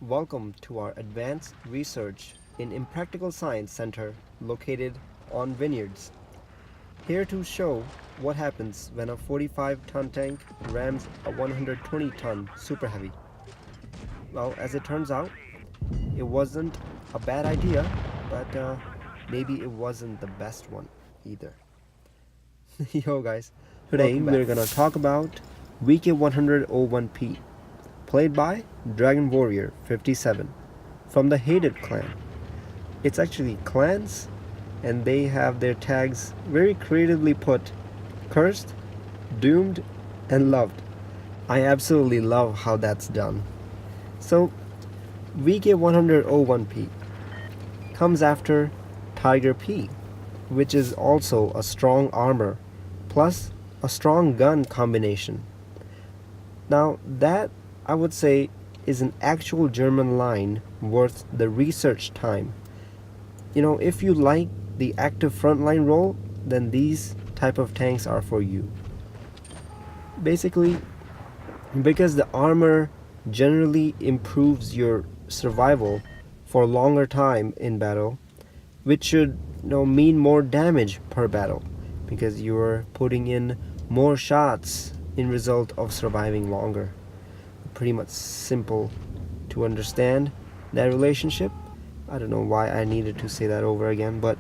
Welcome to our Advanced Research in Impractical Science Center located on Vineyards. Here to show what happens when a 45-ton tank rams a 120-ton Super Heavy. Well, as it turns out, it wasn't a bad idea, but maybe it wasn't the best one either. Yo guys, today we're gonna talk about VK100-01P, played by Dragon Warrior 57 from the Hated clan. It's actually clans, and they have their tags very creatively put: cursed, doomed, and loved. I absolutely love how that's done. So, VK100-01P comes after Tiger P, which is also a strong armor plus a strong gun combination. Now, that I would say is an actual German line worth the research time. If you like the active frontline role, then these type of tanks are for you. Basically, because the armor generally improves your survival for a longer time in battle, which should mean more damage per battle, because you're putting in more shots in result of surviving longer. Pretty much simple to understand that relationship. I don't know why I needed to say that over again, but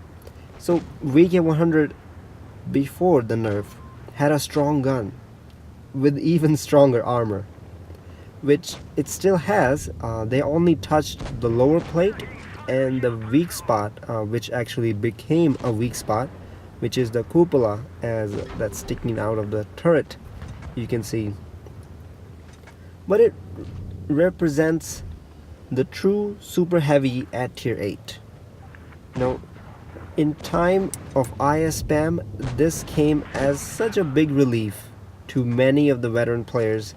so VK100 before the nerf had a strong gun with even stronger armor, which it still has. They only touched the lower plate and the weak spot, which actually became a weak spot, which is the cupola as that's sticking out of the turret. You can see, but it represents the true Super Heavy at tier 8. In time of IS spam, this came as such a big relief to many of the veteran players,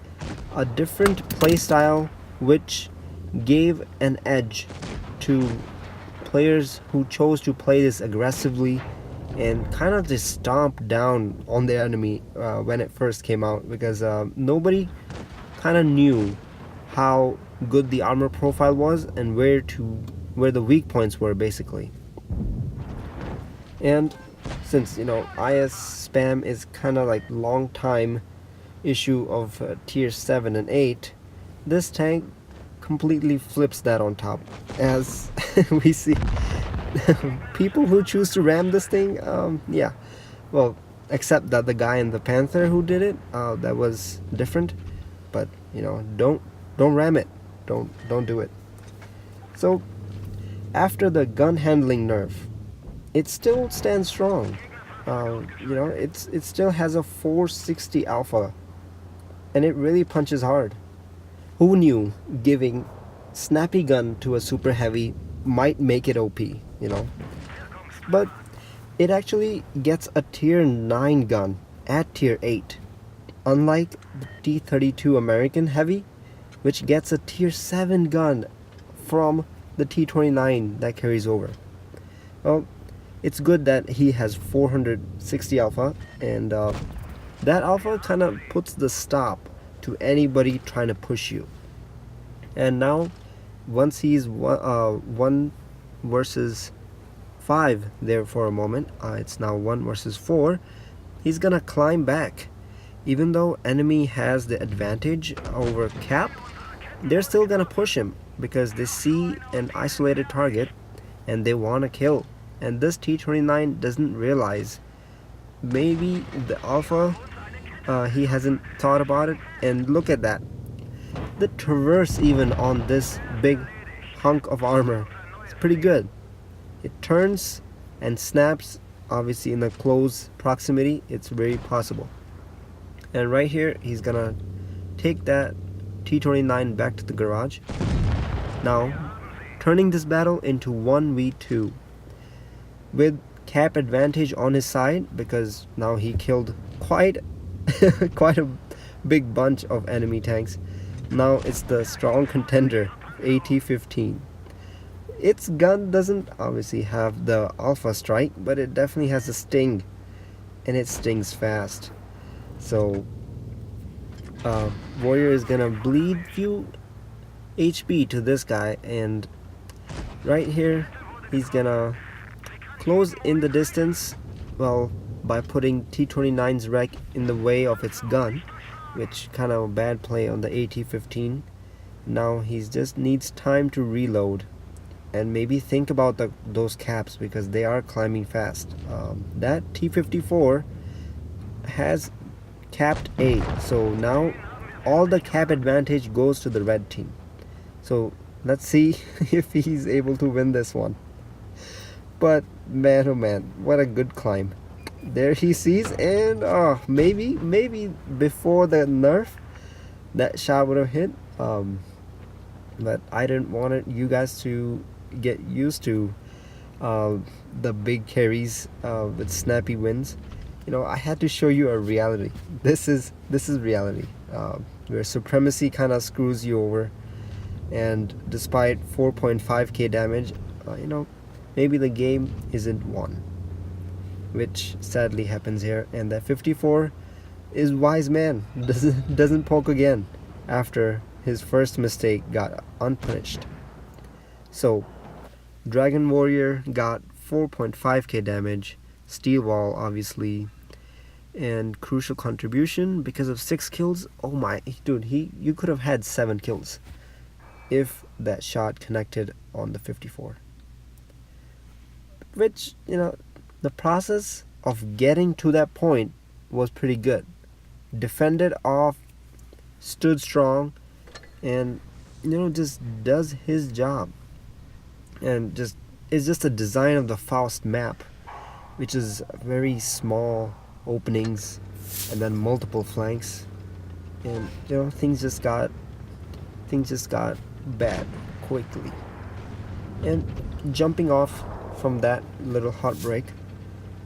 a different playstyle which gave an edge to players who chose to play this aggressively and kind of just stomp down on the enemy when it first came out, because nobody kind of knew how good the armor profile was and where the weak points were basically. And since IS spam is kind of like long time issue of tier 7 and 8, this tank completely flips that on top, as we see people who choose to ram this thing. Yeah, well, except that the guy in the Panther who did it, that was different. But don't ram it. Don't do it. So after the gun handling nerf, it still stands strong. It still has a 460 alpha, and it really punches hard. Who knew giving snappy gun to a Super Heavy might make it OP? But it actually gets a tier 9 gun at tier 8. Unlike the T-32 American Heavy, which gets a tier 7 gun from the T-29 that carries over. Well, it's good that he has 460 alpha, and that alpha kind of puts the stop to anybody trying to push you. And now, once he's 1 versus 5 there for a moment, it's now 1 versus 4, he's gonna climb back. Even though enemy has the advantage over Cap, they're still gonna push him because they see an isolated target and they want to kill. And this T-29 doesn't realize maybe the alpha, he hasn't thought about it. And look at that, the traverse even on this big hunk of armor is pretty good. It turns and snaps. Obviously in the close proximity it's very possible. And right here, he's gonna take that T-29 back to the garage. Now, turning this battle into 1v2 with Cap advantage on his side, because now he killed quite a big bunch of enemy tanks. Now it's the strong contender AT-15. Its gun doesn't obviously have the alpha strike, but it definitely has a sting, and it stings fast. So Warrior is gonna bleed few HP to this guy, and right here he's gonna close in the distance, well, by putting T-29's wreck in the way of its gun, which kind of a bad play on the AT-15. Now he just needs time to reload and maybe think about those caps because they are climbing fast. That T-54 has capped A, so now all the cap advantage goes to the red team. So let's see if he's able to win this one. But man, oh man, what a good climb. There he sees, and maybe before the nerf that shot would have hit. But I didn't want you guys to get used to the big carries with snappy wins. I had to show you a reality. This is reality, where supremacy kind of screws you over, and despite 4.5k damage, maybe the game isn't won, which sadly happens here. And that 54 is wise man, doesn't poke again after his first mistake got unpunished. So Dragon Warrior got 4.5k damage, Steel Wall obviously, and crucial contribution because of 6 kills. Oh my dude, you could have had 7 kills if that shot connected on the 54. Which, the process of getting to that point was pretty good. Defended off, stood strong, and just does his job. And it's just a design of the Faust map, which is very small openings and then multiple flanks, and things just got bad quickly. And jumping off from that little heartbreak,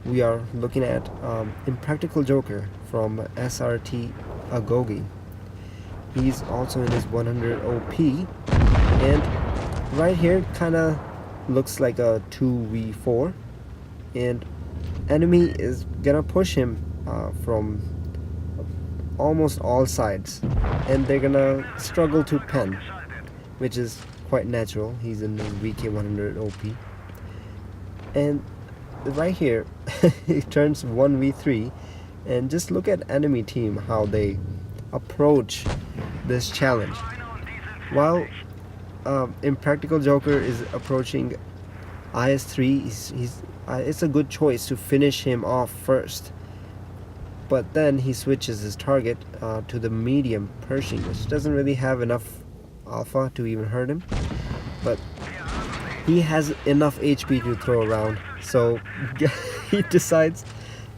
we are looking at Impractical Joker from SRT Agogi. He's also in his 100 OP, and right here kind of looks like a 2v4, and enemy is gonna push him from almost all sides, and they're gonna struggle to pen, which is quite natural. He's in the VK 100 OP, and right here he turns 1v3, and just look at enemy team how they approach this challenge. While Impractical Joker is approaching IS-3, it's a good choice to finish him off first, but then he switches his target to the medium Pershing, which doesn't really have enough alpha to even hurt him, but he has enough HP to throw around, so he decides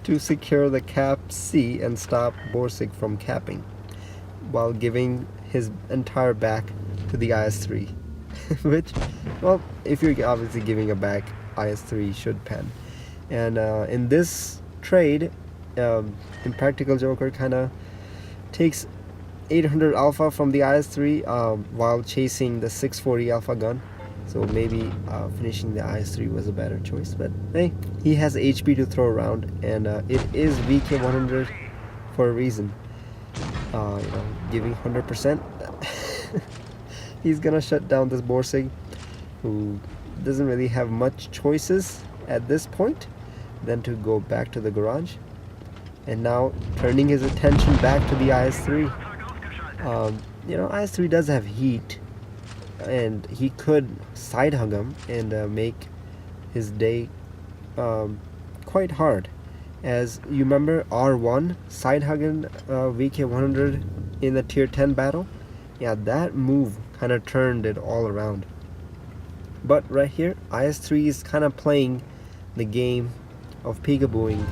to secure the cap C and stop Borsig from capping, while giving his entire back to the IS-3. Which, well, if you're obviously giving a back, IS-3 should pen. And in this trade, Impractical Joker kind of takes 800 alpha from the IS-3 while chasing the 640 alpha gun. So maybe finishing the IS-3 was a better choice. But hey, he has HP to throw around, and it is VK 100 for a reason. Giving 100%. He's gonna shut down this Borsig, who doesn't really have much choices at this point than to go back to the garage, and now turning his attention back to the IS-3. IS-3 does have heat, and he could side hug him and make his day quite hard. As you remember, R1 side hugging VK 100 in the tier 10 battle, yeah, that move kind of turned it all around. But right here, IS-3 is kind of playing the game of peekabooing,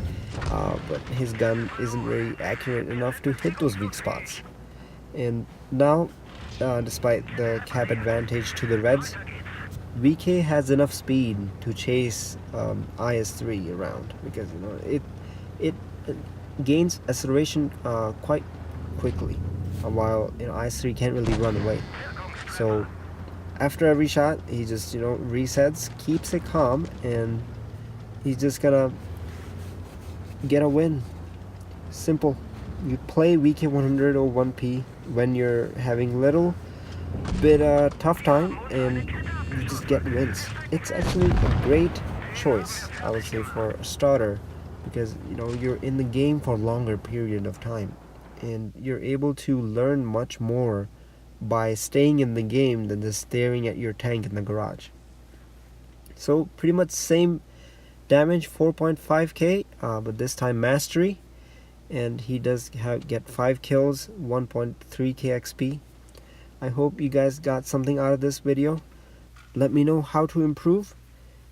but his gun isn't very accurate enough to hit those weak spots. And now, despite the cap advantage to the Reds, VK has enough speed to chase IS-3 around, because it gains acceleration quite quickly, while IS-3 can't really run away. So after every shot, he just resets, keeps it calm, and he's just gonna get a win. Simple. You play VK 100 or 1P when you're having little bit tough time and you just get wins. It's actually a great choice, I would say, for a starter, because you're in the game for a longer period of time and you're able to learn much more by staying in the game than just staring at your tank in the garage. So pretty much same damage, 4.5k, but this time mastery, and he does get 5 kills, 1.3k XP. I hope you guys got something out of this video. Let me know how to improve.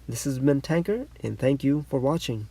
This has been Tanker, and thank you for watching.